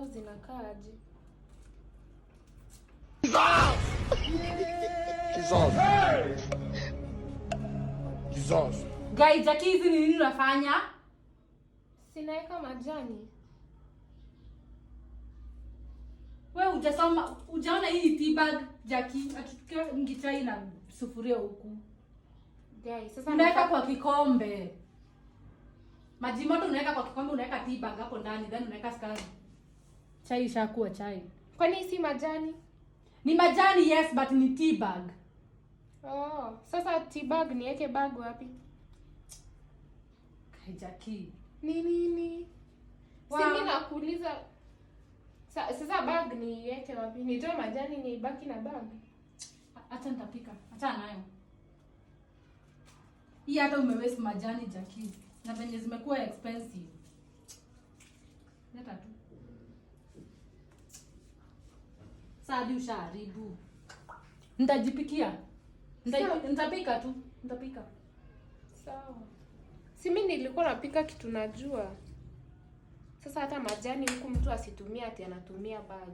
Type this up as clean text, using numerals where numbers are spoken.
zao zinakaaje? Jesus. Guys, Jackie, hizi ni nini unafanya? Sinaweka majani. Wewe hujasoma, hujaona hii tea bag Jackie? Atutukia ngichai na sufuria huku. Guys, sasa unaweka kwa kikombe. Maji moto unaweka kwa kikombe, unaweka tea bag hapo ndani, then unaweka sukari. Chai ishakuwa chai. Kwani si majani? Ni majani yes, but ni tea bag. Oh, sasa tea bag niweke bag wapi? Kai Jackie. Nini? Wow. Si mimi nakuuliza. Sasa bag niweke wapi? Nitoe majani nibaki na bag. Acha nitapika. Acha nayo. Hii hata umewaste majani Jackie. Na venye zimekuwa expensive. Leta tu. Sadi ushaharibu. Nitajipikia. Nitapika tu. Nitapika. Sawa. Si mimi nilikuwa napika kitu najua. Sasa hata majani huku mtu asitumia ati anatumia bag.